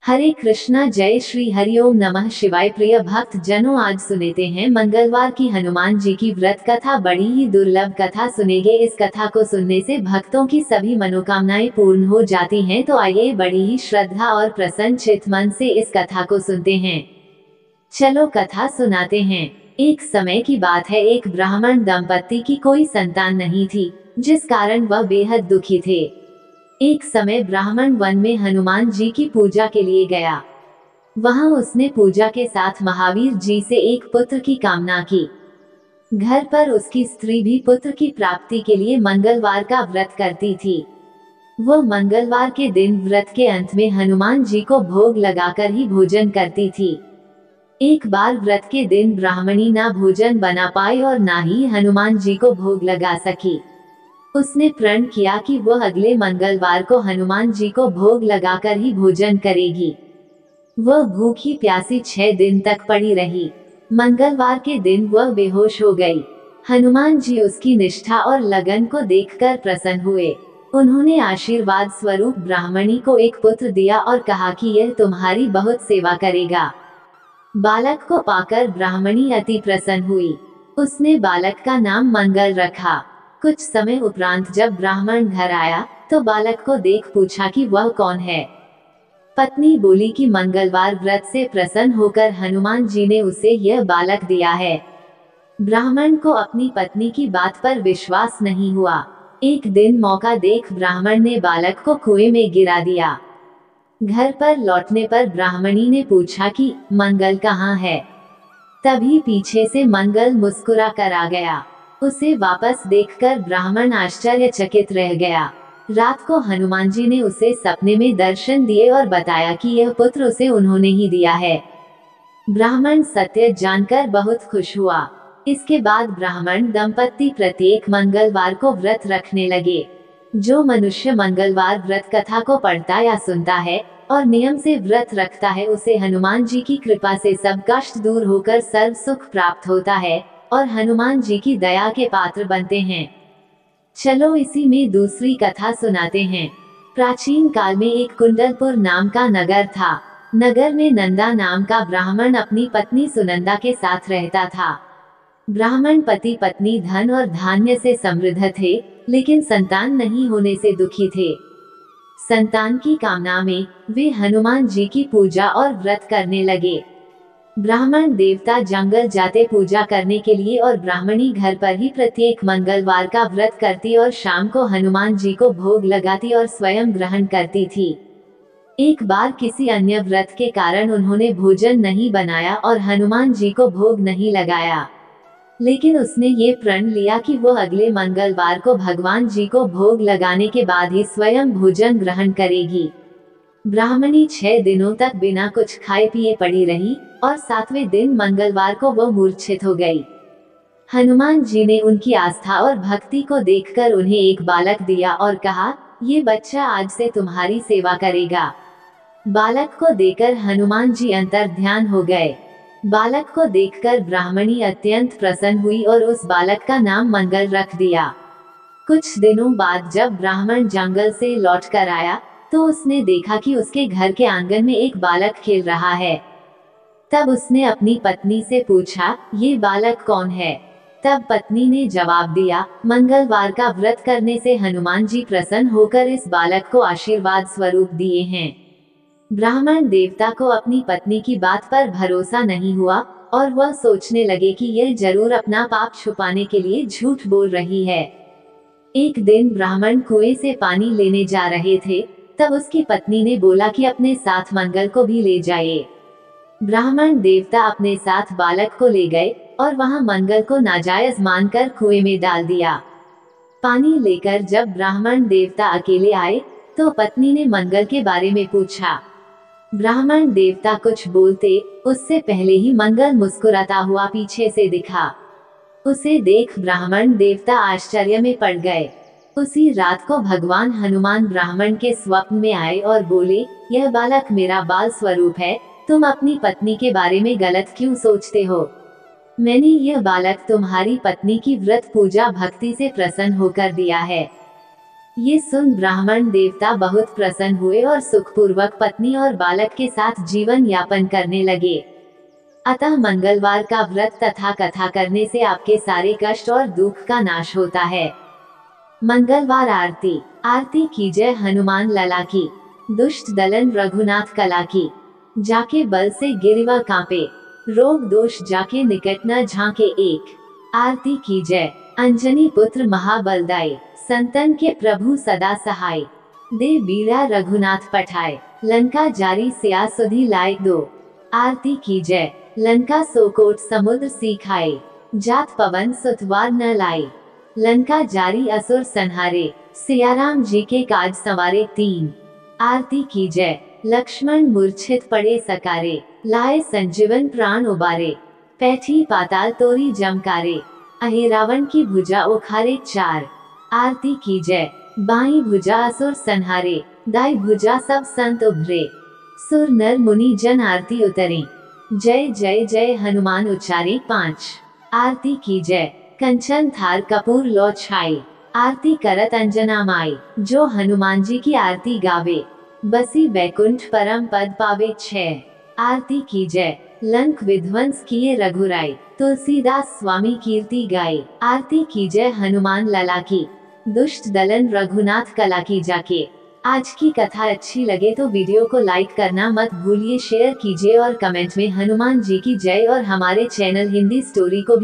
हरे कृष्णा, जय श्री हरिओम नमः शिवाय। प्रिय भक्त जनों, आज सुनते हैं मंगलवार की हनुमान जी की व्रत कथा। बड़ी ही दुर्लभ कथा सुनेंगे। इस कथा को सुनने से भक्तों की सभी मनोकामनाएं पूर्ण हो जाती हैं। तो आइए बड़ी ही श्रद्धा और प्रसन्न चित्त मन से इस कथा को सुनते हैं। चलो कथा सुनाते हैं। एक समय की बात है, एक ब्राह्मण दंपत्ति की कोई संतान नहीं थी, जिस कारण वह बेहद दुखी थे। एक समय ब्राह्मण वन में हनुमान जी की पूजा के लिए गया। वहां उसने पूजा के साथ महावीर जी से एक पुत्र की कामना की। घर पर उसकी स्त्री भी पुत्र की प्राप्ति के लिए मंगलवार का व्रत करती थी। वो मंगलवार के दिन व्रत के अंत में हनुमान जी को भोग लगाकर ही भोजन करती थी। एक बार व्रत के दिन ब्राह्मणी ना भोजन बना पाई और ना ही हनुमान जी को भोग लगा सकी। उसने प्रण किया कि वह अगले मंगलवार को हनुमान जी को भोग लगाकर ही भोजन करेगी। वह भूखी प्यासी 6 दिन तक पड़ी रही। मंगलवार के दिन वह बेहोश हो गई। हनुमान जी उसकी निष्ठा और लगन को देखकर प्रसन्न हुए। उन्होंने आशीर्वाद स्वरूप ब्राह्मणी को एक पुत्र दिया और कहा कि यह तुम्हारी बहुत सेवा करेगा। बालक को पाकर ब्राह्मणी अति प्रसन्न हुई। उसने बालक का नाम मंगल रखा। कुछ समय उपरांत जब ब्राह्मण घर आया तो बालक को देख पूछा कि वह कौन है। पत्नी बोली कि मंगलवार व्रत से प्रसन्न होकर हनुमान जी ने उसे यह बालक दिया है। ब्राह्मण को अपनी पत्नी की बात पर विश्वास नहीं हुआ। एक दिन मौका देख ब्राह्मण ने बालक को कुएं में गिरा दिया। घर पर लौटने पर ब्राह्मणी ने पूछा कि मंगल कहाँ है। तभी पीछे से मंगल मुस्कुरा कर आ गया। उसे वापस देखकर ब्राह्मण आश्चर्यचकित रह गया। रात को हनुमान जी ने उसे सपने में दर्शन दिए और बताया कि यह पुत्र उसे उन्होंने ही दिया है। ब्राह्मण सत्य जानकर बहुत खुश हुआ। इसके बाद ब्राह्मण दंपत्ति प्रत्येक मंगलवार को व्रत रखने लगे। जो मनुष्य मंगलवार व्रत कथा को पढ़ता या सुनता है और नियम से व्रत रखता है, उसे हनुमान जी की कृपा से सब कष्ट दूर होकर सर्व सुख प्राप्त होता है और हनुमान जी की दया के पात्र बनते हैं। चलो इसी में दूसरी कथा सुनाते हैं। प्राचीन काल में एक कुंडलपुर नाम का नगर था। नगर में नंदा नाम का ब्राह्मण अपनी पत्नी सुनंदा के साथ रहता था। ब्राह्मण पति पत्नी धन और धान्य से समृद्ध थे, लेकिन संतान नहीं होने से दुखी थे। संतान की कामना में वे हनुमान जी की पूजा और व्रत करने लगे। ब्राह्मण देवता जंगल जाते पूजा करने के लिए और ब्राह्मणी घर पर ही प्रत्येक मंगलवार का व्रत करती और शाम को हनुमान जी को भोग लगाती और स्वयं ग्रहण करती थी। एक बार किसी अन्य व्रत के कारण उन्होंने भोजन नहीं बनाया और हनुमान जी को भोग नहीं लगाया, लेकिन उसने ये प्रण लिया कि वह अगले मंगलवार को भगवान जी को भोग लगाने के बाद ही स्वयं भोजन ग्रहण करेगी। ब्राह्मणी 6 दिनों तक बिना कुछ खाए पिए पड़ी रही और 7वें दिन मंगलवार को वह मूर्छित हो गई। हनुमान जी ने उनकी आस्था और भक्ति को देखकर उन्हें एक बालक दिया और कहा, ये बच्चा आज से तुम्हारी सेवा करेगा। बालक को देकर हनुमान जी अंतर ध्यान हो गए। बालक को देखकर ब्राह्मणी अत्यंत प्रसन्न हुई और उस बालक का नाम मंगल रख दिया। कुछ दिनों बाद जब ब्राह्मण जंगल से लौट कर आया तो उसने देखा कि उसके घर के आंगन में एक बालक खेल रहा है। तब उसने अपनी पत्नी से पूछा, ये बालक कौन है। तब पत्नी ने जवाब दिया, मंगलवार का व्रत करने से हनुमान जी प्रसन्न होकर इस बालक को आशीर्वाद स्वरूप दिए हैं। ब्राह्मण देवता को अपनी पत्नी की बात पर भरोसा नहीं हुआ और वह सोचने लगे कि यह जरूर अपना पाप छुपाने के लिए झूठ बोल रही है। एक दिन ब्राह्मण कुएं से पानी लेने जा रहे थे, तब उसकी पत्नी ने बोला कि अपने साथ मंगल को भी ले जाइए। ब्राह्मण देवता अपने साथ बालक को ले गए और वहां मंगल को नाजायज मानकर कुएं में डाल दिया। पानी लेकर जब ब्राह्मण देवता अकेले आए तो पत्नी ने मंगल के बारे में पूछा। ब्राह्मण देवता कुछ बोलते उससे पहले ही मंगल मुस्कुराता हुआ पीछे से दिखा। उसे देख ब्राह्मण देवता आश्चर्य में पड़ गए। उसी रात को भगवान हनुमान ब्राह्मण के स्वप्न में आए और बोले, यह बालक मेरा बाल स्वरूप है, तुम अपनी पत्नी के बारे में गलत क्यों सोचते हो। मैंने यह बालक तुम्हारी पत्नी की व्रत पूजा भक्ति से प्रसन्न होकर दिया है। ये सुन ब्राह्मण देवता बहुत प्रसन्न हुए और सुखपूर्वक पत्नी और बालक के साथ जीवन यापन करने लगे। अतः मंगलवार का व्रत तथा कथा करने से आपके सारे कष्ट और दुख का नाश होता है। मंगलवार आरती। आरती कीजय हनुमान लला की, दुष्ट दलन रघुनाथ कला की। जाके बल से गिरवा कांपे, रोग दोष जाके निकट न झांके एक। आरती कीजय अंजनी पुत्र महाबलदाई, संतन के प्रभु सदा सहाय। दे बीरा रघुनाथ पठाए, लंका जारी सिया सुधी लाए दो। आरती कीजय लंका सोकोट समुद्र सीखाए, जात पवन सुतवार न लाए। लंका जारी असुर संहारे, सियाराम जी के काज संवारे तीन। आरती कीजय लक्ष्मण मूर्छित पड़े सकारे, लाए संजीवन प्राण उबारे। पैठी पाताल तोरी जमकारे, अहे रावण की भुजा उखारे चार। आरती कीजय बाई भुजा असुर संहारे, दाई भुजा सब संत उभरे। सुर नर मुनि जन आरती उतरे, जय जय जय हनुमान उच्चारे पांच। आरती कीजय कंचन थार कपूर लो छाई, आरती करत अंजना माई। जो हनुमान जी की आरती गावे, बसी बैकुंठ परम पद पावे छह। आरती कीजय लंक विध्वंस किए रघुराई, तुलसीदास स्वामी कीर्ति गाए। आरती कीजय हनुमान लला की, दुष्ट दलन रघुनाथ कला की जाके। आज की कथा अच्छी लगे तो वीडियो को लाइक करना मत भूलिए, शेयर कीजिए और कमेंट में हनुमान जी की जय और हमारे चैनल हिंदी स्टोरी को